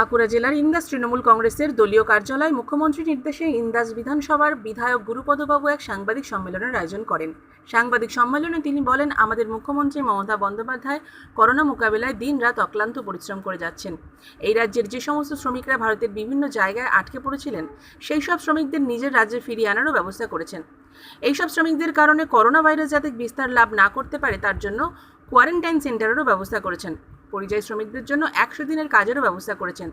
বাঁকুড়া জেলার ইন্দাস তৃণমূল কংগ্রেসের দলীয় কার্যালয় মুখ্যমন্ত্রীর নির্দেশে ইন্দাস বিধানসভার বিধায়ক গুরুপদবাবু এক সাংবাদিক সম্মেলনের আয়োজন করেন। সাংবাদিক সম্মেলনে তিনি বলেন, আমাদের মুখ্যমন্ত্রী মমতা বন্দ্যোপাধ্যায় করোনা মোকাবিলায় দিনরাত অক্লান্ত পরিশ্রম করে যাচ্ছেন। এই রাজ্যের যে সমস্ত শ্রমিকরা ভারতের বিভিন্ন জায়গায় আটকে পড়েছিলেন, সেই সব শ্রমিকদের নিজের রাজ্যে ফিরিয়ে আনারও ব্যবস্থা করেছেন। এইসব শ্রমিকদের কারণে করোনা ভাইরাস যাতে বিস্তার লাভ না করতে পারে তার জন্য কোয়ারেন্টাইন সেন্টারেরও ব্যবস্থা করেছেন। পরিযায়ী শ্রমিকদের জন্য 100 দিনের কাজেরও ব্যবস্থা করেছেন।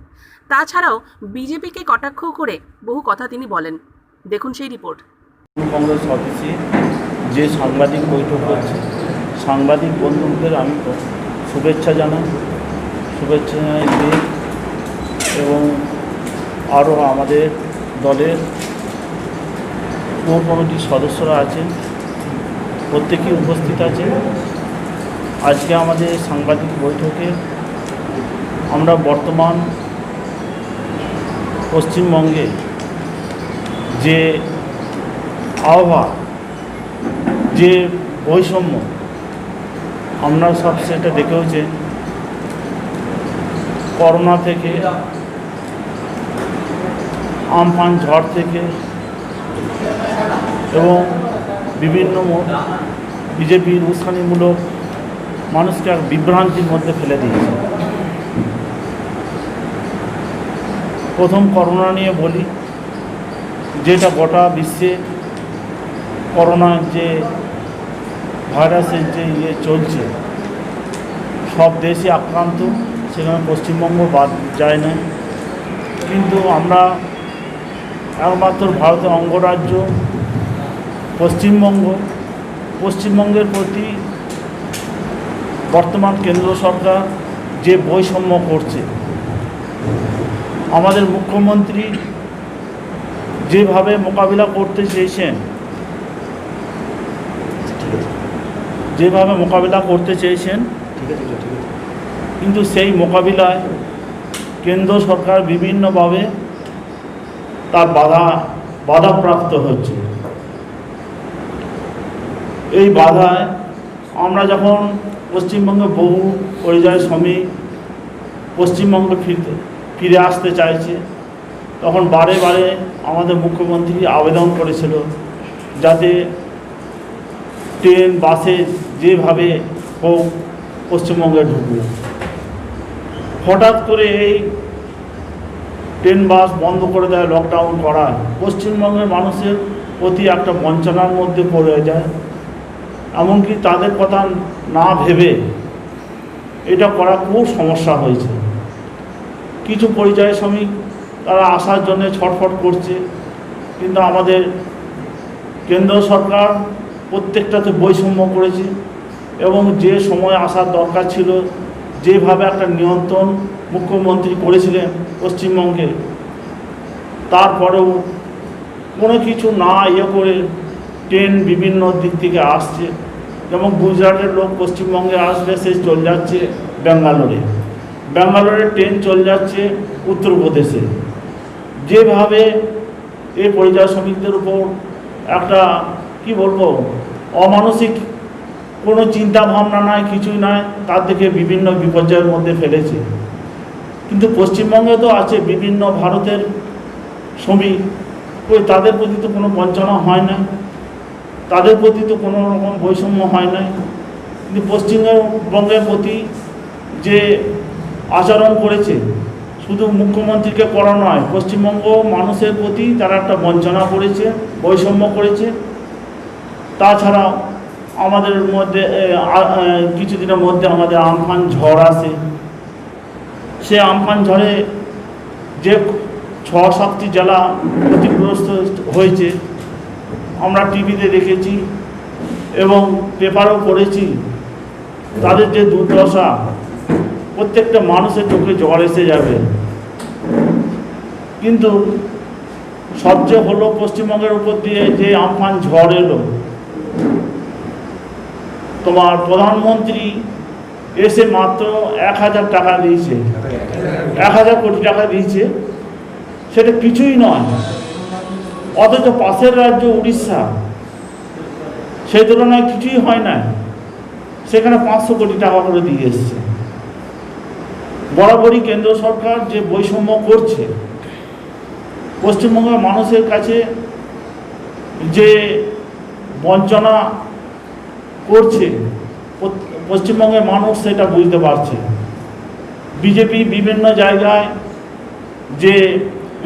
তাছাড়াও বিজেপিকে কটাক্ষ করে বহু কথা তিনি বলেন। দেখুন সেই রিপোর্ট। কংগ্রেস অফিসে যে সাংবাদিক বৈঠক হচ্ছে, সাংবাদিক বন্ধুদের আমি শুভেচ্ছা জানাই এবং আরও আমাদের দলের কোর কমিটির সদস্যরা আছেন, প্রত্যেকেই উপস্থিত আছে। আজকে আমাদের সাংবাদিক বৈঠকে আমরা বর্তমান পশ্চিমবঙ্গে যে আবহাওয়া, যে বৈষম্য আমরা সব সেটা দেখেওছেন। করোনা থেকে, আমফান ঝড় থেকে এবং বিভিন্ন বিজেপির উস্কানিমূলক মানুষকে এক বিভ্রান্তির মধ্যে ফেলে দিয়েছে। প্রথম করোনা নিয়ে বলি, যেটা গোটা বিশ্বে করোনার যে ভাইরাসের যে চলছে, সব দেশই আক্রান্ত, সেখানে পশ্চিমবঙ্গ বাদ যায় না। কিন্তু আমরা একমাত্র ভারতের অঙ্গরাজ্য পশ্চিমবঙ্গের প্রতি বর্তমান কেন্দ্র সরকার যে বৈষম্য করছে, আমাদের মুখ্যমন্ত্রী যেভাবে মোকাবিলা করতে চেয়েছেন, কিন্তু সেই মোকাবিলায় কেন্দ্র সরকার বিভিন্নভাবে তার বাধাপ্রাপ্ত হচ্ছে। এই বাধায় আমরা যখন পশ্চিমবঙ্গে বহু পরিযায়ী শ্রমিক পশ্চিমবঙ্গে ফিরে আসতে চাইছে, তখন বারে বারে আমাদের মুখ্যমন্ত্রী আবেদন করেছিল যাতে ট্রেন বাসে যেভাবে হোক পশ্চিমবঙ্গে ঢুকবে। হঠাৎ করে এই ট্রেন বাস বন্ধ করে দেয়, লকডাউন করায় পশ্চিমবঙ্গের মানুষের প্রতি একটা বঞ্চনার মধ্যে পড়ে যায়। এমনকি তাদের কথা না ভেবে এটা করা খুব সমস্যা হয়েছে। কিছু পরিযায়ী শ্রমিক তারা আসার জন্য ছটফট করছে, কিন্তু আমাদের কেন্দ্র সরকার প্রত্যেকটাতে বৈষম্য করেছে এবং যে সময় আসার দরকার ছিল, যেভাবে একটা নিয়ন্ত্রণ মুখ্যমন্ত্রী করেছিলেন পশ্চিমবঙ্গে, তারপরেও কোনো কিছু না করে ট্রেন বিভিন্ন দিক থেকে আসছে। যেমন গুজরাটের লোক পশ্চিমবঙ্গে আসবে, সে চলে যাচ্ছে ব্যাঙ্গালোরে ট্রেন চলে যাচ্ছে উত্তরপ্রদেশে। যেভাবে এই পরিযায়ী শ্রমিকদের উপর একটা অমানসিক কোনো চিন্তা ভাবনা নয়, কিছুই নয়, তার থেকে বিভিন্ন বিপর্যয়ের মধ্যে ফেলেছে। কিন্তু পশ্চিমবঙ্গে তো আছে বিভিন্ন ভারতের শ্রমিক, তাদের প্রতি তো কোনো বঞ্চনা হয় না, তাদের প্রতি তো কোনো রকম বৈষম্য হয় না। কিন্তু পশ্চিমবঙ্গের প্রতি যে আচরণ করেছে, শুধু মুখ্যমন্ত্রীকে করা নয়, পশ্চিমবঙ্গ মানুষের প্রতি তারা একটা বঞ্চনা করেছে, বৈষম্য করেছে। তাছাড়াও আমাদের মধ্যে কিছুদিনের মধ্যে আমাদের আমফান ঝড় আসে। সে আমফান ঝড়ে যে 6-7টি জেলা ক্ষতিগ্রস্ত হয়েছে, আমরা টিভিতে দেখেছি এবং পেপারও পড়েছি। তাদের যে দুর্দশা, প্রত্যেকটা মানুষের চোখে জল এসে যাবে। কিন্তু সবচেয়ে হলো পশ্চিমবঙ্গের উপর দিয়ে যে আমফান ঝড় এলো, তোমার প্রধানমন্ত্রী এসে মাত্র 1000 টাকা দিয়েছে, 1000 কোটি টাকা দিয়েছে, সেটা কিছুই নয়। অথচ পাশের রাজ্য উড়িষ্যা, সেই তুলনায় কিছুই হয় না, সেখানে 500 কোটি টাকা করে দিয়ে এসছে। বরাবরই কেন্দ্র সরকার যে বৈষম্য করছে, পশ্চিমবঙ্গের মানুষের কাছে যে বঞ্চনা করছে, পশ্চিমবঙ্গের মানুষ সেটা বুঝতে পারছে। বিজেপি বিভিন্ন জায়গায় যে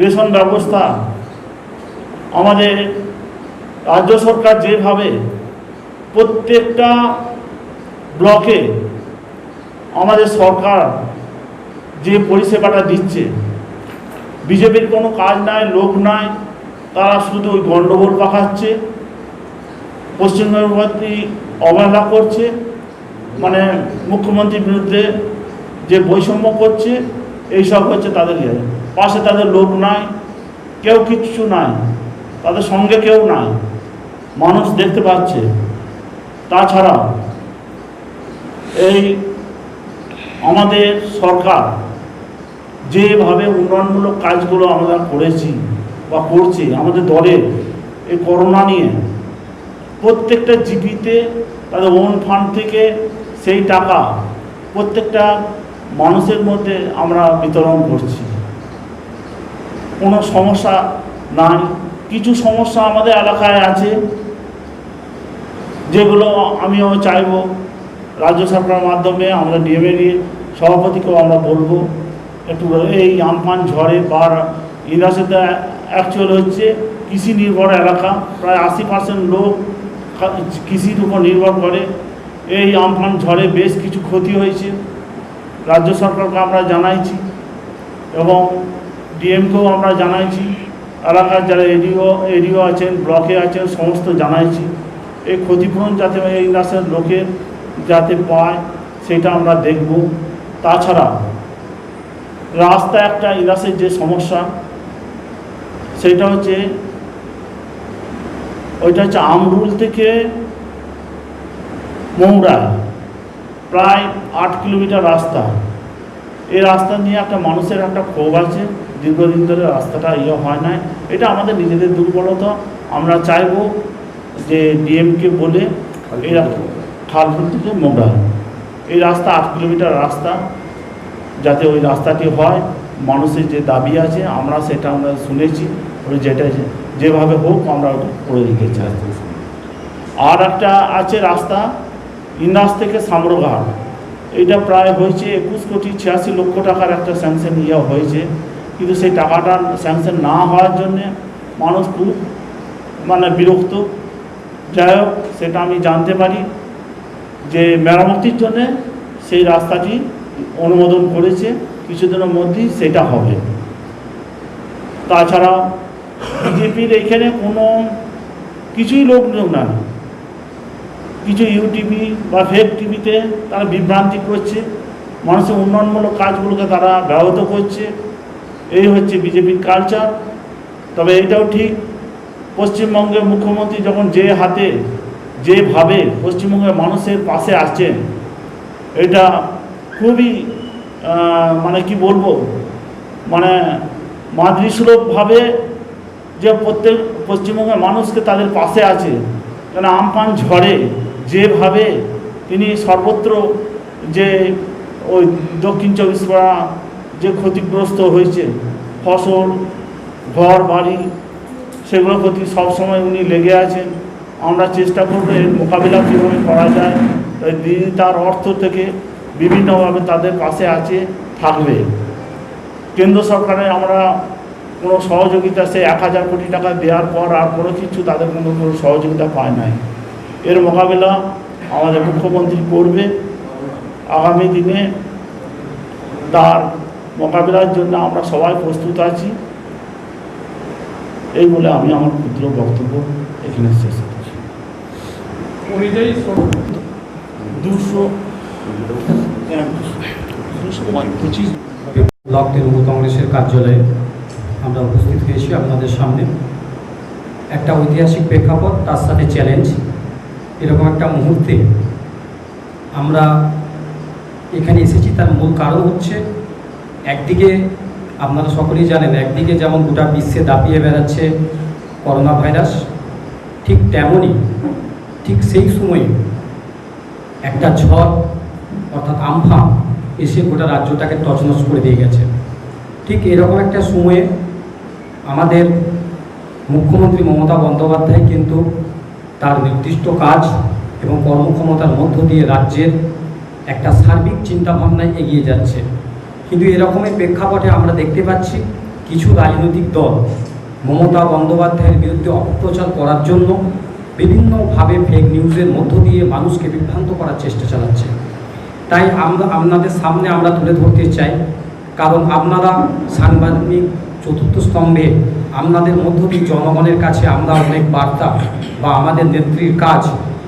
রেশন ব্যবস্থা, আমাদের রাজ্য সরকার যেভাবে প্রত্যেকটা ব্লকে আমাদের সরকার যে পরিষেবাটা দিচ্ছে, বিজেপির কোনো কাজ নাই, লোক নাই, তারা শুধু ওই গণ্ডগোল পাকাচ্ছে, পশ্চিমবঙ্গের প্রতি অবহেলা করছে, মানে মুখ্যমন্ত্রীর বিরুদ্ধে যে বৈষম্য করছে, এইসব হচ্ছে তাদের পাশে তাদের লোক নাই, কেউ কিচ্ছু নাই, তাদের সঙ্গে কেউ নাই, মানুষ দেখতে পাচ্ছে। তাছাড়া এই আমাদের সরকার যেভাবে উন্নয়নমূলক কাজগুলো আমরা করেছি বা করছি আমাদের দলের এই করোনা নিয়ে, প্রত্যেকটা জিপিতে তাদের ওন ফান্ড থেকে সেই টাকা প্রত্যেকটা মানুষের মধ্যে আমরা বিতরণ করছি। কোনো সমস্যা নাই। কিছু সমস্যা আমাদের এলাকায় আছে যেগুলো আমিও চাইব রাজ্য সরকারের মাধ্যমে আমরা ডিএমের সভাপতিকেও আমরা বলবো একটু এই আমফান ঝড়ে বা ইন্ডাস্ট্রিতে অ্যাকচুয়াল হচ্ছে কৃষি নির্ভর এলাকা, প্রায় 80% লোক কৃষির উপর নির্ভর করে। এই আমফান ঝড়ে বেশ কিছু ক্ষতি হয়েছে, রাজ্য সরকারকে আমরা জানাইছি এবং ডিএমকেও আমরা জানাইছি, এলাকার যারা এডিও আছেন, ব্লকে আছেন, সমস্ত জানাইছি। এই ক্ষতিপূরণ যাতে এই ইন্ডাস্ট্রির লোকের যাতে পায় সেটা আমরা দেখব। তাছাড়া রাস্তা একটা ইন্ডাস্ট্রির যে সমস্যা, সেটা হচ্ছে ওইটা হচ্ছে আমরুল থেকে মৌড়া প্রায় 8 কিলোমিটার রাস্তা। এই রাস্তা নিয়ে একটা মানুষের একটা ক্ষোভ আছে, দীর্ঘদিন ধরে রাস্তাটা হয় না। এটা আমাদের নিজেদের দুর্বলতা। আমরা চাইব যে ডিএমকে বলে এই খালপুর থেকে মৌড়া এই রাস্তা 8 কিলোমিটার রাস্তা যাতে ওই রাস্তাটি হয়। মানুষের যে দাবি আছে আমরা সেটা আমরা শুনেছি, ওই যেটা যেভাবে হোক আমরা করে দিতে চাই। আর একটা আছে রাস্তা ইন্দাস থেকে সামরঘাট, এটা প্রায় হয়েছে 21,86,00,000 টাকার একটা স্যাংশন হয়েছে, কিন্তু সেই টাকাটা স্যাংশন না হওয়ার জন্যে মানুষ খুব বিরক্ত। যাই হোক, সেটা আমি জানতে পারি যে মেরামতির জন্যে সেই রাস্তাটি অনুমোদন করেছে, কিছুদিনের মধ্যেই সেটা হবে। তাছাড়া বিজেপির এখানে কোনো কিছুই লোক না, কিছু ইউটিভি বা ফেক টিভিতে তারা বিভ্রান্তি করছে, মানুষের উন্নয়নমূলক কাজগুলোকে তারা ব্যাহত করছে। এই হচ্ছে বিজেপির কালচার। তবে এটাও ঠিক, পশ্চিমবঙ্গের মুখ্যমন্ত্রী যখন যে হাতে যেভাবে পশ্চিমবঙ্গের মানুষের পাশে আসছেন, এটা খুবই কি বলবো, মাতৃসুলভভাবে যে প্রত্যেক পশ্চিমবঙ্গের মানুষকে তাদের পাশে আছে। কেন আমফান ঝড়ে যেভাবে তিনি সর্বত্র যে ওই দক্ষিণ 24 পরগনা যে ক্ষতিগ্রস্ত হয়েছে, ফসল, ঘর বাড়ি, সেগুলো প্রতি সবসময় উনি লেগে আছেন। আমরা চেষ্টা করবো এর মোকাবিলা কীভাবে করা যায়। দিদি তার অর্থ থেকে বিভিন্নভাবে তাদের পাশে আছে, থাকবে। কেন্দ্র সরকারের আমরা কোনো সহযোগিতা, সে 1000 কোটি টাকা দেওয়ার পর আর কোনো কিছু তাদের কোনো সহযোগিতা পায় নাই। এর মোকাবিলা আমাদের মুখ্যমন্ত্রী করবে আগামী দিনে। তার মোকাবিলার জন্য আমরা সবাই প্রস্তুত আছি। এই বলে আমি আমার ক্ষুদ্র বক্তব্য এখানে শেষ করছি। অনুযায়ী 225 ব্লক তৃণমূল কংগ্রেসের কার্যালয়ে আমরা উপস্থিত হয়েছি আপনাদের সামনে। একটা ঐতিহাসিক প্রেক্ষাপট, তার সাথে চ্যালেঞ্জ। এরকম একটা মুহূর্তে আমরা এখানে এসেছি, তার মূল কারণ হচ্ছে একদিকে আপনারা সকলেই জানেন, একদিকে যেমন গোটা বিশ্বে দাপিয়ে বেড়াচ্ছে করোনা ভাইরাস, ঠিক তেমনই ঠিক সেই সময়ে একটা ঝড় অর্থাৎ আমফান এসে গোটা রাজ্যটাকে তছনছ করে দিয়ে গেছে। ঠিক এরকম একটা সময়ে আমাদের মুখ্যমন্ত্রী মমতা বন্দ্যোপাধ্যায় কিন্তু তার নির্দিষ্ট কাজ এবং কর্মক্ষমতার মধ্য দিয়ে রাজ্যের একটা সার্বিক চিন্তাভাবনায় এগিয়ে যাচ্ছে। কিন্তু এরকমের প্রেক্ষাপটে আমরা দেখতে পাচ্ছি কিছু রাজনৈতিক দল মমতা বন্দ্যোপাধ্যায়ের বিরুদ্ধে অপপ্রচার করার জন্য বিভিন্নভাবে ফেক নিউজের মধ্য দিয়ে মানুষকে বিভ্রান্ত করার চেষ্টা চালাচ্ছে। তাই আমরা আপনাদের সামনে আমরা তুলে ধরতে চাই, কারণ আপনারা সাংবাদিক চতুর্থ স্তম্ভে আপনাদের মধ্য দিয়ে জনগণের কাছে আমরা অনেক বার্তা বা আমাদের নেত্রীর কাজ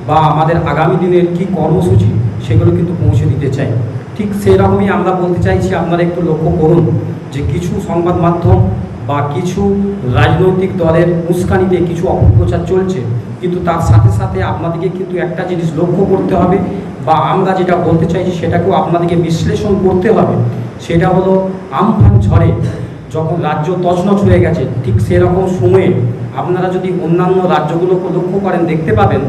বা আমাদের আগামী দিনের কী কর্মসূচি সেগুলো কিন্তু পৌঁছে দিতে চাই। ঠিক সেরকমই আমরা বলতে চাইছি, আপনারা একটু লক্ষ্য করুন যে কিছু সংবাদ মাধ্যম বা কিছু রাজনৈতিক দলের উস্কানিতে কিছু অপপ্রচার চলছে, কিন্তু তার সাথে সাথে আপনাদেরকে কিন্তু একটা জিনিস লক্ষ্য করতে হবে বা আমরা যেটা বলতে চাইছি সেটাকেও আপনাদেরকে বিশ্লেষণ করতে হবে। সেটা হলো আমফান ঝড়ে যখন রাজ্য তছনছ হয়ে গেছে, ঠিক সেরকম সময়ে আপনারা যদি অন্যান্য রাজ্যগুলোকে লক্ষ্য করেন দেখতে পাবেন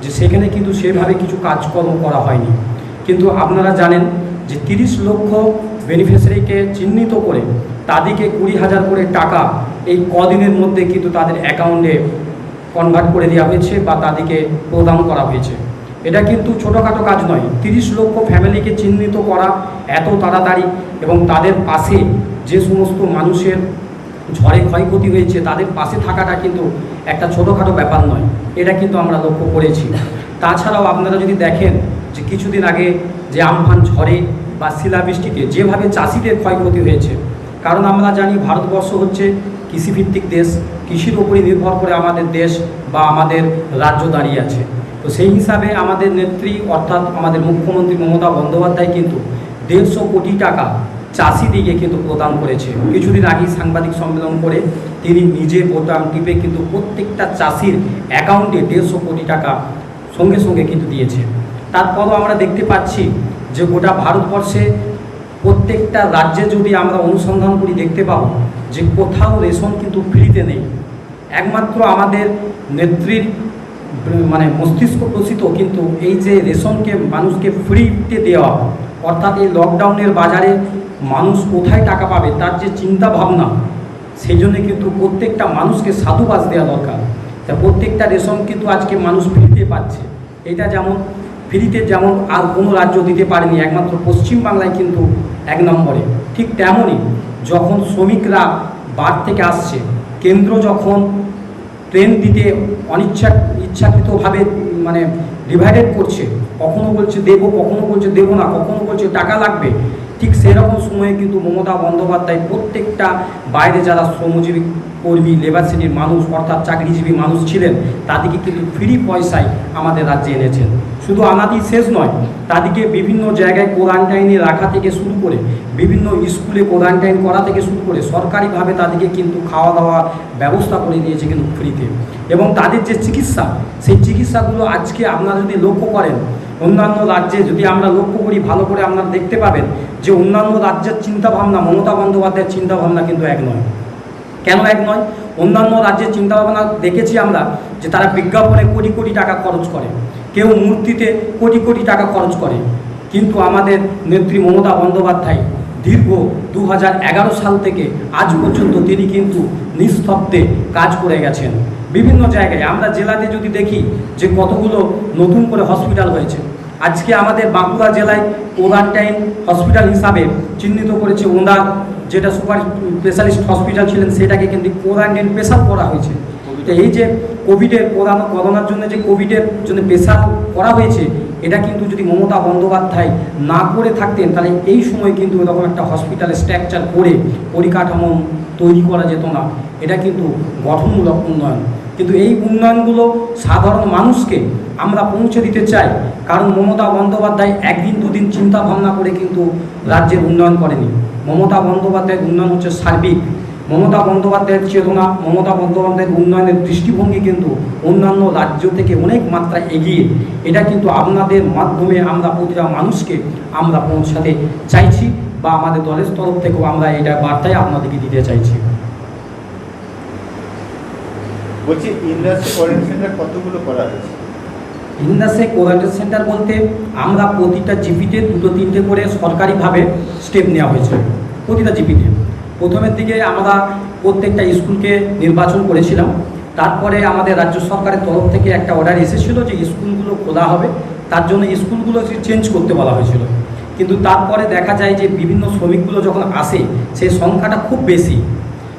যে সেখানে কিন্তু সেভাবে কিছু কাজকর্ম করা হয়নি। কিন্তু আপনারা জানেন যে 30 লক্ষ বেনিফিশিয়ারিকে চিহ্নিত করে তাদেরকে 20,000 করে টাকা এই কদিনের মধ্যে কিন্তু তাদের অ্যাকাউন্টে কনভার্ট করে দেওয়া হয়েছে বা তাদেরকে প্রদান করা হয়েছে। এটা কিন্তু ছোটোখাটো কাজ নয়। 30 লক্ষ ফ্যামিলিকে চিহ্নিত করা এত তাড়াতাড়ি এবং তাদের পাশে যে সমস্ত মানুষের ঝড়ে ক্ষয়ক্ষতি হয়েছে তাদের পাশে থাকাটা কিন্তু একটা ছোটোখাটো ব্যাপার নয়, এটা কিন্তু আমরা লক্ষ্য করেছি। তাছাড়াও আপনারা যদি দেখেন যে কিছুদিন আগে যে আমফান ঝড়ে বা শিলাবৃষ্টিতে যেভাবে চাষিদের ক্ষয়ক্ষতি হয়েছে, কারণ আমরা জানি ভারতবর্ষ হচ্ছে কৃষিভিত্তিক দেশ, কৃষির ওপরই নির্ভর করে আমাদের দেশ বা আমাদের রাজ্য দাঁড়িয়ে আছে। তো সেই হিসাবে আমাদের নেত্রী অর্থাৎ আমাদের মুখ্যমন্ত্রী মমতা বন্দ্যোপাধ্যায় কিন্তু 150 কোটি টাকা চাষিদিকে কিন্তু প্রদান করেছে। কিছুদিন আগেই সাংবাদিক সম্মেলন করে তিনি নিজে বোতাম টিপে কিন্তু প্রত্যেকটা চাষির অ্যাকাউন্টে 150 কোটি টাকা সঙ্গে সঙ্গে কিন্তু দিয়েছে। তারপরও আমরা দেখতে পাচ্ছি যে গোটা ভারতবর্ষে প্রত্যেকটা রাজ্যে যদি আমরা অনুসন্ধান করি দেখতে পাবো যে কোথাও রেশন কিন্তু ফ্রিতে নেই। একমাত্র আমাদের নেত্রীর মস্তিষ্ক প্রসিত কিন্তু এই যে রেশনকে মানুষকে ফ্রিতে দেওয়া, অর্থাৎ এই লকডাউনের বাজারে মানুষ কোথায় টাকা পাবে তার যে চিন্তা ভাবনা, সেই জন্য কিন্তু প্রত্যেকটা মানুষকে সাধুবাদ দেওয়া দরকার। তা প্রত্যেকটা রেশন কিন্তু আজকে মানুষ ফ্রিতে পাচ্ছে। এটা যেমন ফ্রিতে যেমন আর কোনো রাজ্য দিতে পারেনি, একমাত্র পশ্চিমবাংলায় কিন্তু 1 নম্বরে। ঠিক তেমনই যখন শ্রমিকরা বার থেকে আসছে, কেন্দ্র যখন ট্রেন দিতে ইচ্ছাকৃতভাবে ডিভাইডেড করছে, কখনো বলছে দেবো, কখনো বলছে দেবো না, কখনো বলছে টাকা লাগবে, ঠিক সেরকম সময়ে কিন্তু মমতা বন্দ্যোপাধ্যায় প্রত্যেকটা বাইরে যারা শ্রমজীবী কর্মী লেবার শ্রেণীর মানুষ অর্থাৎ চাকরিজীবী মানুষ ছিলেন তাদেরকে কিন্তু ফ্রি পয়সায় আমাদের রাজ্যে এনেছেন। শুধু আনাদি শেষ নয়, তাদেরকে বিভিন্ন জায়গায় কোয়ারেন্টাইনে রাখা থেকে শুরু করে বিভিন্ন স্কুলে কোয়ারেন্টাইন করা থেকে শুরু করে সরকারিভাবে তাদেরকে কিন্তু খাওয়া দাওয়া ব্যবস্থা করে দিয়েছে কিন্তু ফ্রিতে। এবং তাদের যে চিকিৎসা, সেই চিকিৎসাগুলো আজকে আপনারা যদি লক্ষ্য করেন অন্যান্য রাজ্যে যদি আমরা লক্ষ্য করি ভালো করে আপনারা দেখতে পাবেন যে অন্যান্য রাজ্যের চিন্তাভাবনা মমতা বন্দ্যোপাধ্যায়ের চিন্তাভাবনা কিন্তু এক নয়। কেন এক নয়? অন্যান্য রাজ্যের চিন্তাভাবনা দেখেছি আমরা যে তারা বিজ্ঞাপনে কোটি কোটি টাকা খরচ করে, কেউ মূর্তিতে কোটি কোটি টাকা খরচ করে, কিন্তু আমাদের নেত্রী মমতা বন্দ্যোপাধ্যায় দীর্ঘ 2011 সাল থেকে আজ পর্যন্ত তিনি কিন্তু নিস্তব্ধে কাজ করে গেছেন। বিভিন্ন জায়গায় আমরা জেলাতে যদি দেখি যে কতগুলো নতুন করে হসপিটাল হয়েছে, আজকে আমাদের বাঁকুড়া জেলায় কোয়ারেন্টাইন হসপিটাল হিসাবে চিহ্নিত করেছে ওনার যেটা সুপার স্পেশালিস্ট হসপিটাল ছিলেন সেটাকে কিন্তু কোয়ারেন্টাইন স্পেশাল করা হয়েছে। তো এই যে করোনার জন্য যে কোভিডের জন্য স্পেশাল করা হয়েছে, এটা কিন্তু যদি মমতা বন্দ্যোপাধ্যায় না করে থাকতেন তাহলে এই সময় কিন্তু এরকম একটা হসপিটাল স্ট্রাকচার করে পরিকাঠামো তৈরি করা যেত না। এটা কিন্তু গঠনমূলক উন্নয়ন, কিন্তু এই উন্নয়নগুলো সাধারণ মানুষকে আমরা পৌঁছে দিতে চাই। কারণ মমতা বন্দ্যোপাধ্যায় একদিন দুদিন চিন্তা ভাবনা করে কিন্তু রাজ্যের উন্নয়ন করেনি। মমতা বন্দ্যোপাধ্যায়ের উন্নয়ন হচ্ছে সার্বিক। মমতা বন্দ্যোপাধ্যায়ের চেতনা, মমতা বন্দ্যোপাধ্যায়ের উন্নয়নের দৃষ্টিভঙ্গি কিন্তু অন্যান্য রাজ্য থেকে অনেক মাত্রায় এগিয়ে। এটা কিন্তু আপনাদের মাধ্যমে আমরা প্রতিটা মানুষকে আমরা পৌঁছাতে চাইছি বা আমাদের দলের তরফ থেকেও আমরা এটা বার্তায় আপনাদেরকে দিতে চাইছি। বলছি ইন্ডাস্ট্রি কোয়ারেন্টাইন সেন্টার কতগুলো করা হয়েছে? ইন্দাসে কোয়ারেন্টাইন সেন্টার বলতে আমরা প্রতিটা জিপিতে 2-3টে করে সরকারিভাবে স্টেপ নেওয়া হয়েছে। প্রতিটা জিপিতে প্রথমের দিকে আমরা প্রত্যেকটা স্কুলকে নির্বাচন করেছিলাম। তারপরে আমাদের রাজ্য সরকারের তরফ থেকে একটা অর্ডার এসেছিল যে স্কুলগুলো খোলা হবে, তার জন্য স্কুলগুলো চেঞ্জ করতে বলা হয়েছিল। কিন্তু তারপরে দেখা যায় যে বিভিন্ন শ্রমিকগুলো যখন আসে সেই সংখ্যাটা খুব বেশি,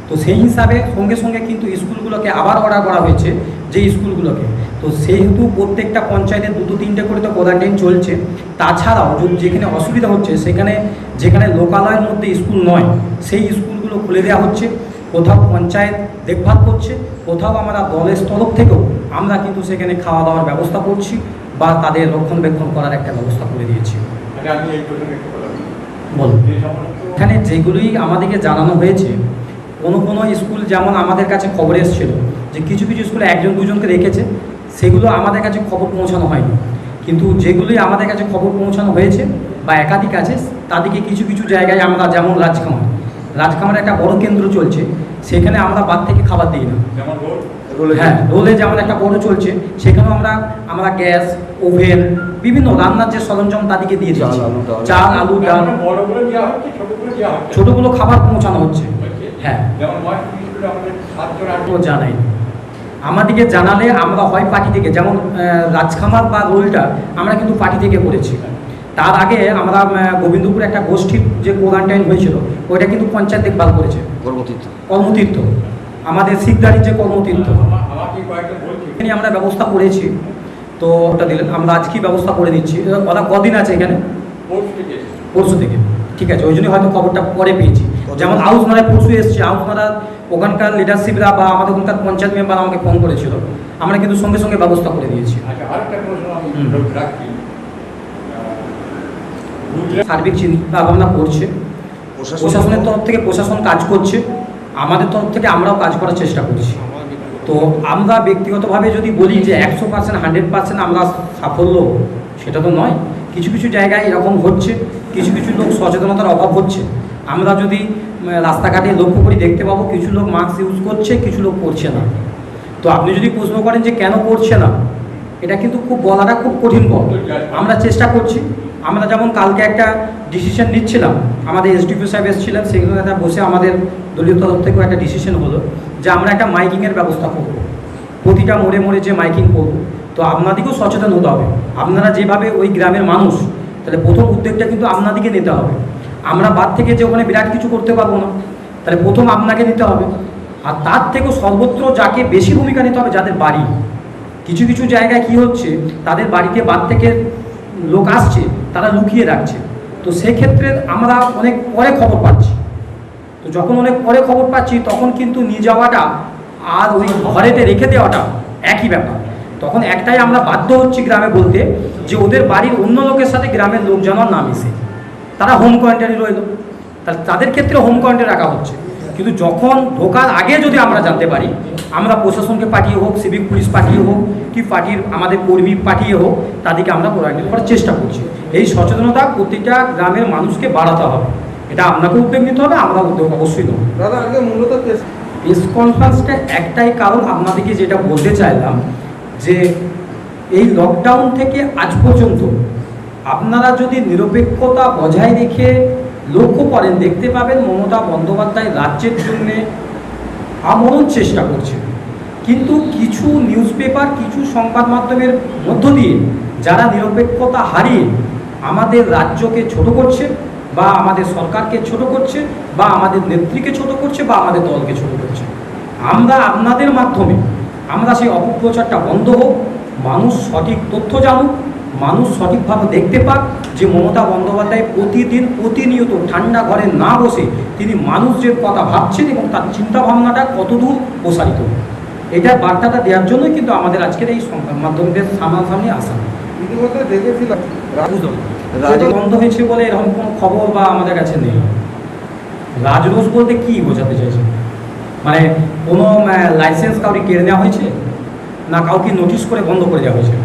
তো সেই হিসাবে সঙ্গে সঙ্গে কিন্তু স্কুলগুলোকে আবার অর্ডার করা হয়েছে যে স্কুলগুলোকে। তো সেহেতু প্রত্যেকটা পঞ্চায়েতে 2-3টে করে তো কোয়ারেন্টাইন চলছে। তাছাড়াও যেখানে অসুবিধা হচ্ছে সেখানে যেখানে লোকালয়ের মধ্যে স্কুল নয় সেই স্কুলগুলো খুলে দেওয়া হচ্ছে। কোথাও পঞ্চায়েত দেখভাল করছে, কোথাও আমরা দলের তরফ থেকেও আমরা কিন্তু সেখানে খাওয়া দাওয়ার ব্যবস্থা করছি বা তাদের রক্ষণাবেক্ষণ করার একটা ব্যবস্থা করে দিয়েছি। বলুন, এখানে যেগুলোই আমাদেরকে জানানো হয়েছে, কোনো স্কুল যেমন আমাদের কাছে খবর এসেছিল যে কিছু কিছু স্কুলে 1-2জনকে রেখেছে, সেগুলো আমাদের কাছে খবর পৌঁছানো হয়নি। কিন্তু যেগুলোই আমাদের কাছে খবর পৌঁছানো হয়েছে বা একাধিক আছে, তাদেরকে কিছু কিছু জায়গায় আমরা, যেমন রাজখামার একটা বড় কেন্দ্র চলছে, সেখানে আমরা বাদ থেকে খাবার দিই না। হ্যাঁ, রোলে যেমন একটা বড় চলছে, সেখানেও আমরা গ্যাস, ওভেন, বিভিন্ন রান্নার যে সরঞ্জাম তাদেরকে দিয়ে দিচ্ছি। চাল, আলু, ডাল, ছোটোগুলো খাবার পৌঁছানো হচ্ছে। হ্যাঁ, জানাই আমাদেরকে জানালে আমরা হয় পার্টি থেকে, যেমন রাজখামার বা রোলটা আমরা কিন্তু পার্টি থেকে করেছি। তার আগে আমরা গোবিন্দপুরে একটা গোষ্ঠীর যে কোয়ারেন্টাইন হয়েছিল ওইটা কিন্তু পঞ্চায়েত দেখভাল করেছে। কর্মতীর্থ আমাদের শিখদারির যে কর্মতীর্থ, এখানে আমরা ব্যবস্থা করেছি। তো ওটা দিলেন, আমরা আজকেই ব্যবস্থা করে দিচ্ছি। ওরা কদিন আছে এখানে? পরশু থেকে। ঠিক আছে, ওই জন্যই হয়তো খবরটা পরে পেয়েছি। যেমন আউসনারায় পরশু এসছে, আউসনারা ওখানকার লিডারশিপরা বা আমাদের ওখানকার পঞ্চায়েত মেম্বার আমাকে ফোন করেছিল, আমরা কিন্তু সঙ্গে সঙ্গে ব্যবস্থা করে দিয়েছি। সার্বিক চিন্তা ভাবনা করছে, প্রশাসনের তরফ থেকে প্রশাসন কাজ করছে, আমাদের তরফ থেকে আমরাও কাজ করার চেষ্টা করছি। তো আমরা ব্যক্তিগতভাবে যদি বলি যে 100%, 100% আমরা সাফল্য, সেটা তো নয়। কিছু কিছু জায়গায় এরকম হচ্ছে, কিছু কিছু লোক সচেতনতার অভাব হচ্ছে। আমরা যদি রাস্তাঘাটে লক্ষ্য করি দেখতে পাবো কিছু লোক মাস্ক ইউজ করছে, কিছু লোক করছে না। তো আপনি যদি প্রশ্ন করেন যে কেন করছে না, এটা কিন্তু খুব বলাটা খুব কঠিন পথ। আমরা চেষ্টা করছি। আমরা যেমন কালকে একটা ডিসিশন নিচ্ছিলাম, আমাদের এসডিপিও সাহেব এসেছিলেন, সেগুলো একটা বসে আমাদের দলীয় তরফ থেকেও একটা ডিসিশন হলো যে আমরা একটা মাইকিংয়ের ব্যবস্থা করব, প্রতিটা মোড়ে মোড়ে যে মাইকিং করব। তো আপনাদেরকেও সচেতন হতে হবে। আপনারা যেভাবে ওই গ্রামের মানুষ, তাহলে প্রথম উদ্যোগটা কিন্তু আপনাদেরকে নিতে হবে। আমরা বাদ থেকে যে ওখানে বিরাট কিছু করতে পারবো না, তাহলে প্রথম আপনাকে নিতে হবে। আর তার থেকেও সর্বত্র যাকে বেশি ভূমিকা নিতে হবে, যাদের বাড়ি, কিছু কিছু জায়গায় কি হচ্ছে, তাদের বাড়িতে বাদ থেকে লোক আসছে, তারা লুকিয়ে রাখছে। তো সেক্ষেত্রে আমরা অনেক পরে খবর পাচ্ছি। তো যখন অনেক পরে খবর পাচ্ছি, তখন কিন্তু নিয়ে যাওয়াটা আর ওই ঘরেতে রেখে দেওয়াটা একই ব্যাপার। তখন একটাই আমরা বাধ্য হচ্ছি গ্রামে বলতে, যে ওদের বাড়ির অন্য লোকের সাথে গ্রামের লোক যেন না মিশে, তারা হোম কোয়ারেন্টাইনে রইল। তাহলে তাদের ক্ষেত্রে হোম কোয়ারেন্টাইন রাখা হচ্ছে। কিন্তু যখন ঢোকার আগে যদি আমরা জানতে পারি, আমরা প্রশাসনকে পাঠিয়ে হোক, সিভিক পুলিশ পাঠিয়ে হোক, কি পার্টির আমাদের কর্মী পাঠিয়ে হোক, তাদেরকে আমরা কোয়ারেন্টাইন করার চেষ্টা করছি। এই সচেতনতা প্রতিটা গ্রামের মানুষকে বাড়াতে হবে। এটা আপনাকে উদ্যোগ নিতে হবে, আমরা উদ্যোগ অবশ্যই নেব। দাদা, আজকে মূলত প্রেস কনফারেন্সটা একটাই কারণ, আপনাদেরকে যেটা বলতে চাইলাম যে এই লকডাউন থেকে আজ পর্যন্ত আপনারা যদি নিরপেক্ষতা বজায় রেখে লক্ষ্য করেন, দেখতে পাবেন মমতা বন্দ্যোপাধ্যায় রাজ্যের জন্যে আমরণ চেষ্টা করছে। কিন্তু কিছু নিউজ পেপার, কিছু সংবাদ মাধ্যমের মধ্য দিয়ে যারা নিরপেক্ষতা হারিয়ে আমাদের রাজ্যকে ছোট করছে, বা আমাদের সরকারকে ছোট করছে, বা আমাদের নেত্রীকে ছোট করছে, বা আমাদের দলকে ছোট করছে, আমরা আপনাদের মাধ্যমে আমরা সেই অপপ্রচারটা বন্ধ হোক, মানুষ সঠিক তথ্য জানুক, মানুষ সঠিকভাবে দেখতে পাক যে মমতা বন্দ্যোপাধ্যায় প্রতিদিন প্রতিনিয়ত ঠান্ডা ঘরে না বসে তিনি মানুষের কথা ভাবছেন এবং তার চিন্তাভাবনাটা কতদূর প্রসারিত। এটার বার্তাটা দেওয়ার জন্যই কিন্তু আমাদের আজকের এই সংবাদ মাধ্যমদের সামনাসামনি আসা। ইতিমধ্যে দেখেছিলাম বন্ধ হয়েছে বলে এরকম কোনো খবর বা আমাদের কাছে নেই। রাজরোষ বলতে কি বোঝাতে চাইছে? মানে কোনো লাইসেন্স কাউকে কেড়ে নেওয়া হয়েছে, না কাউকে নোটিশ করে বন্ধ করে দেওয়া হয়েছে?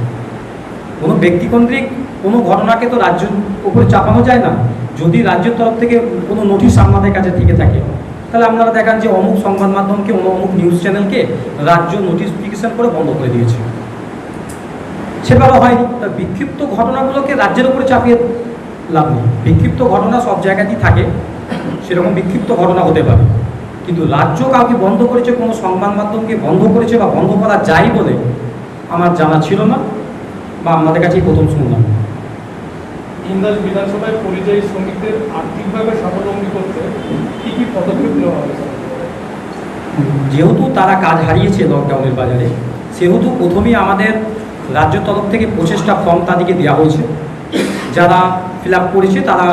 কোনো ব্যক্তিকেন্দ্রিক কোনো ঘটনাকে তো রাজ্যের উপরে চাপানো যায় না। যদি রাজ্যের তরফ থেকে কোনো নোটিশ আপনাদের কাছে থেকে থাকে, তাহলে আপনারা দেখান যে অমুক সংবাদ মাধ্যমকে, অমুক নিউজ চ্যানেলকে রাজ্য নোটিফিকেশন করে বন্ধ করে দিয়েছে। সেভাবে হয়নি। তা বিক্ষিপ্ত ঘটনাগুলোকে রাজ্যের উপরে চাপিয়ে লাভ নেই। বিক্ষিপ্ত ঘটনা সব জায়গাতেই থাকে, সেরকম বিক্ষিপ্ত ঘটনা হতে পারে, কিন্তু রাজ্য কাউকে বন্ধ করেছে, কোনো সংবাদ মাধ্যমকে বন্ধ করেছে বা বন্ধ করা যায় বলে আমার জানা ছিল না, বা আমাদের কাছেই প্রথম শুনলাম। ইন্দাস বিধানসভায় পরিযায়ী শ্রমিকদের আর্থিকভাবে স্বাবলম্বী করতে কি কি পদক্ষেপ নেওয়া হয়েছে? যেহেতু তারা কাজ হারিয়েছে লকডাউনের বাজারে, সেহেতু প্রথমেই আমাদের রাজ্য তরফ থেকে 25টা ফর্ম তাদেরকে দেওয়া হয়েছে। যারা ফিল আপ করেছে তারা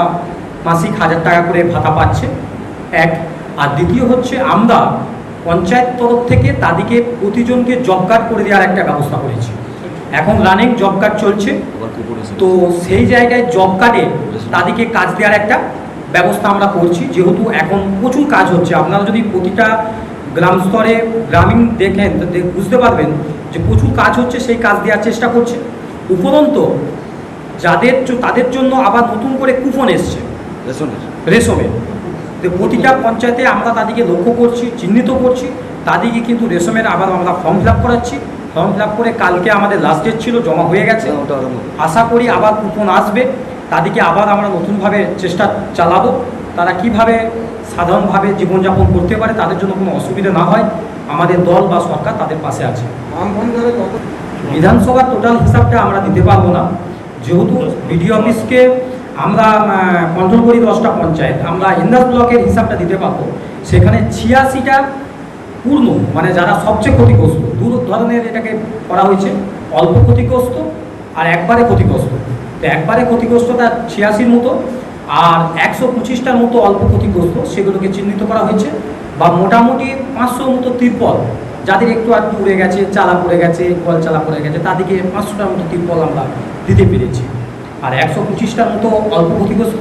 মাসিক 1000 টাকা করে ভাতা পাচ্ছে, এক। আর দ্বিতীয় হচ্ছে আমরা পঞ্চায়েত তরফ থেকে তাদেরকে প্রতিজনকে জব কার্ড করে দেওয়ার একটা ব্যবস্থা করেছি। এখন রানিং জব কার্ড চলছে, তো সেই জায়গায় জব কার্ডে তাদেরকে কাজ দেওয়ার একটা ব্যবস্থা আমরা করছি। যেহেতু এখন প্রচুর কাজ হচ্ছে, আপনারা যদি প্রতিটা গ্রাম স্তরে গ্রামীণ দেখেন বুঝতে পারবেন যে প্রচুর কাজ হচ্ছে, সেই কাজ দেওয়ার চেষ্টা করছে। উপরন্ত তাদের জন্য আবার নতুন করে কুপন এসছে রেশমের। তো প্রতিটা পঞ্চায়েতে আমরা তাদেরকে লক্ষ্য করছি, চিহ্নিত করছি, তাদেরকে কিন্তু রেশমের আবার আমরা ফর্ম ফিল আপ করাচ্ছি। ফর্ম ফিল আপ করে কালকে আমাদের লাস্ট ডেট ছিল, জমা হয়ে গেছে। আশা করি আবার কুপন আসবে, তাদেরকে আবার আমরা নতুনভাবে চেষ্টা চালাবো, তারা কিভাবে সাধারণভাবে জীবনযাপন করতে পারে, তাদের জন্য কোনো অসুবিধা না হয়। আমাদের দল বা সরকার তাদের পাশে আছে। বিধানসভার টোটাল হিসাবটা আমরা দিতে পারবো না, যেহেতু বিডিও অফিসকে আমরা কন্ট্রোল করি 10টা পঞ্চায়েত, আমরা ইন্দাস ব্লকের হিসাবটা দিতে পারবো। সেখানে 86টা পূর্ণ, মানে যারা সবচেয়ে ক্ষতিগ্রস্ত, দু ধরনের এটাকে করা হয়েছে, অল্প ক্ষতিগ্রস্ত আর একবারে ক্ষতিগ্রস্ত। তো একবারে ক্ষতিগ্রস্তটা 86 মতো, আর 125টার মতো অল্প ক্ষতিগ্রস্ত, সেগুলোকে চিহ্নিত করা হয়েছে। বা মোটামুটি 500 মতো তিরপল, যাদের একটু আধটু উড়ে গেছে, চালা পড়ে গেছে, কল চালা পড়ে গেছে, তাদেরকে 500টার মতো তিরপল আমরা দিতে পেরেছি। আর 125টার মতো অল্প ক্ষতিগ্রস্ত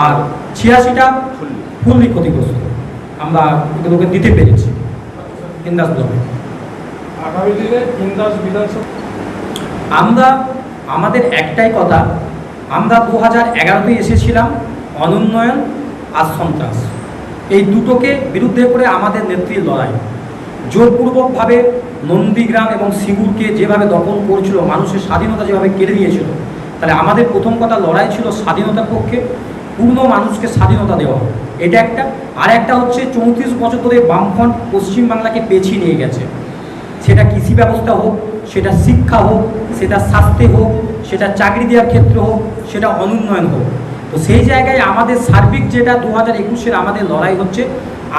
আর 86টা ফুললি ক্ষতিগ্রস্ত আমরা এগুলোকে দিতে পেরেছি ইন্দাস ব্লকে। আগামী দিনে ইন্দাস বিধানসভা আমরা আমাদের একটাই কথা, আমরা 2011-তে এসেছিলাম অনুন্নয়ন আর সন্ত্রাস, এই দুটোকে বিরুদ্ধে করে আমাদের নেত্রীর লড়াই। জোরপূর্বকভাবে নন্দীগ্রাম এবং সিঙ্গুরকে যেভাবে দখল করছিল, মানুষের স্বাধীনতা যেভাবে কেড়ে নিয়েছিল, তাহলে আমাদের প্রথম কথা লড়াই ছিল স্বাধীনতার পক্ষে, পূর্ণ মানুষকে স্বাধীনতা দেওয়া, এটা একটা। আর একটা হচ্ছে 34 বছর ধরে বামফ্রন্ট পশ্চিমবাংলাকে পেছিয়ে নিয়ে গেছে, সেটা কৃষি ব্যবস্থা হোক, সেটা শিক্ষা হোক, সেটা স্বাস্থ্যে হোক, সেটা চাকরি দেওয়ার ক্ষেত্রে হোক, সেটা অনুন্নয়ন হোক। তো সেই জায়গায় আমাদের সার্বিক যেটা 2021-এর আমাদের লড়াই হচ্ছে,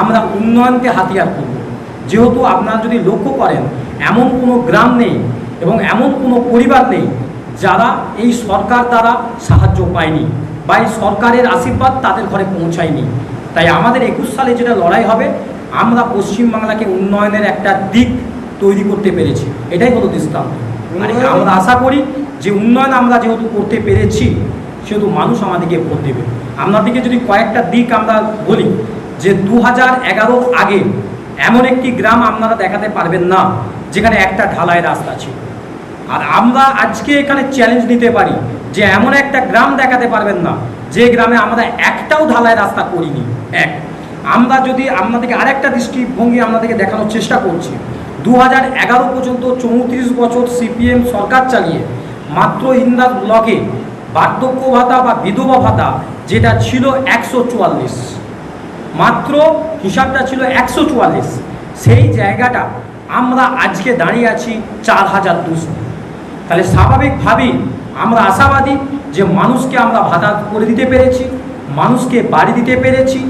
আমরা উন্নয়নকে হাতিয়ার করব। যেহেতু আপনারা যদি লক্ষ্য করেন, এমন কোনো গ্রাম নেই এবং এমন কোনো পরিবার নেই যারা এই সরকার দ্বারা সাহায্য পায়নি বা এই সরকারের আশীর্বাদ তাদের ঘরে পৌঁছায়নি। তাই আমাদের 21 সালে যেটা লড়াই হবে, আমরা পশ্চিমবাংলাকে উন্নয়নের একটা দিক তৈরি করতে পেরেছি, এটাই হলো দৃষ্টান্ত। আর আমরা আশা করি যে উন্নয়ন আমরা যেহেতু করতে পেরেছি, সেহেতু মানুষ আমাদেরকে ভোট দেবে। আপনাদেরকে যদি কয়েকটা দিক আমরা বলি, যে 2011 আগে এমন একটি গ্রাম আপনারা দেখাতে পারবেন না যেখানে একটা ঢালাই রাস্তা ছিল। আর আমরা আজকে এখানে চ্যালেঞ্জ নিতে পারি যে এমন একটা গ্রাম দেখাতে পারবেন না যে গ্রামে আমরা একটাও ঢালাই রাস্তা করিনি। এক, আমরা যদি আপনাদেরকে আরেকটা দৃষ্টিভঙ্গি আপনাদেরকে দেখানোর চেষ্টা করছি, 2011 পর্যন্ত 34 বছর সিপিএম সরকার চালিয়ে মাত্র ইন্দাস ব্লকে বার্ধক্য ভাতা বা বিধবা ভাতা যেটা ছিল 144, মাত্র হিসাবটা ছিল 144, সেই জায়গাটা আমরা আজকে দাঁড়িয়ে আছি 4200। তাহলে স্বাভাবিকভাবেই আমরা আশাবাদী যে মানুষকে আমরা ভাতা করে দিতে পেরেছি, মানুষকে বাড়ি দিতে পেরেছি,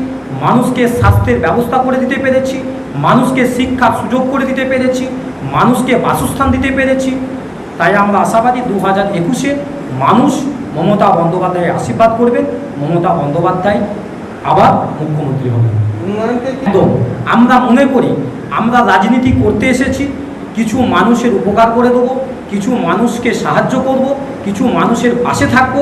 মানুষকে স্বাস্থ্যের ব্যবস্থা করে দিতে পেরেছি, মানুষকে শিক্ষার সুযোগ করে দিতে পেরেছি, মানুষকে বাসস্থান দিতে পেরেছি। তাই আমরা আশাবাদী 2021-এ মানুষ মমতা বন্দ্যোপাধ্যায় আশীর্বাদ করবেন, মমতা বন্দ্যোপাধ্যায় আবার মুখ্যমন্ত্রী হবেন। একদম আমরা মনে করি আমরা রাজনীতি করতে এসেছি, কিছু মানুষের উপকার করে দেবো, কিছু মানুষকে সাহায্য করব, কিছু মানুষের পাশে থাকব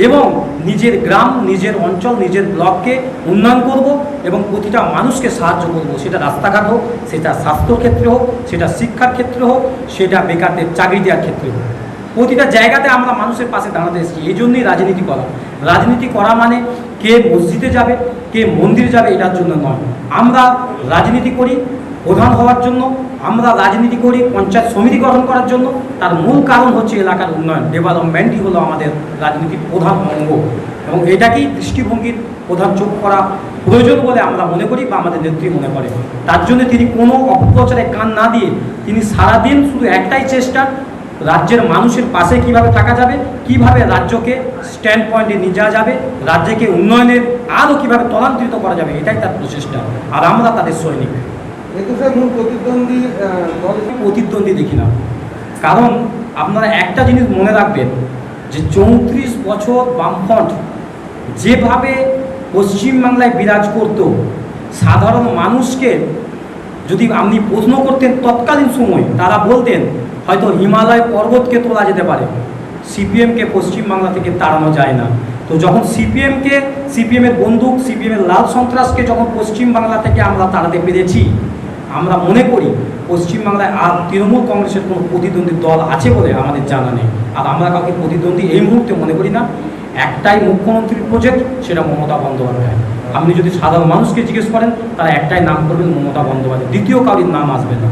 এবং নিজের গ্রাম, নিজের অঞ্চল, নিজের ব্লককে উন্নয়ন করব এবং প্রতিটা মানুষকে সাহায্য করব। সেটা রাস্তাঘাট হোক, সেটা স্বাস্থ্যর ক্ষেত্রে হোক, সেটা শিক্ষার ক্ষেত্রে হোক, সেটা বেকারদের চাকরি দেওয়ার ক্ষেত্রে হোক, প্রতিটা জায়গাতে আমরা মানুষের পাশে দাঁড়াতে এসেছি। এই জন্যই রাজনীতি করা। রাজনীতি করা মানে কে মসজিদে যাবে, কে মন্দিরে যাবে, এটার জন্য নয়। আমরা রাজনীতি করি প্রধান হওয়ার জন্য, আমরা রাজনীতি করি পঞ্চায়েত সমিতি গঠন করার জন্য। তার মূল কারণ হচ্ছে এলাকার উন্নয়ন, ডেভেলপমেন্টই হলো আমাদের রাজনীতির প্রধান অঙ্গ, এবং এটাকেই দৃষ্টিভঙ্গির প্রধান চোখ করা প্রয়োজন বলে আমরা মনে করি বা আমাদের নেত্রী মনে করে। তার জন্য তিনি কোনো অপপ্রচারে কান না দিয়ে তিনি সারাদিন শুধু একটাই চেষ্টা, রাজ্যের মানুষের পাশে কিভাবে থাকা যাবে, কিভাবে রাজ্যকে স্ট্যান্ড পয়েন্টে নিয়ে যাওয়া যাবে, রাজ্যকে উন্নয়নের আরও কীভাবে ত্বরান্বিত করা যাবে, এটাই তার প্রচেষ্টা। আর আমরা তাদের সৈনিক। মূল প্রতিদ্বন্দ্বী প্রতিদ্বন্দ্বী দেখি না, কারণ আপনারা একটা জিনিস মনে রাখবেন যে 34 বছর বামফ্রন্ট যেভাবে পশ্চিমবাংলায় বিরাজ করত, সাধারণ মানুষকে যদি আপনি প্রশ্ন করতেন তৎকালীন সময়, তারা বলতেন হয়তো হিমালয় পর্বতকে তোলা যেতে পারে, সিপিএমকে পশ্চিমবাংলা থেকে তাড়ানো যায় না। তো যখন সিপিএমের বন্দুক, সিপিএমের লাল সন্ত্রাসকে যখন পশ্চিমবাংলা থেকে আমরা তাড়াতে পেরেছি, আমরা মনে করি পশ্চিমবাংলায় আর তৃণমূল কংগ্রেসের কোনো প্রতিদ্বন্দ্বী দল আছে বলে আমাদের জানা নেই। আর আমরা কাউকে প্রতিদ্বন্দ্বী এই মুহূর্তে মনে করি না। একটাই মুখ্যমন্ত্রীর প্রজেক্ট, সেটা মমতা বন্দ্যোপাধ্যায়। আপনি যদি সাধারণ মানুষকে জিজ্ঞেস করেন, তারা একটাই নাম করবেন, মমতা বন্দ্যোপাধ্যায়, দ্বিতীয় কারোর নাম আসবে না।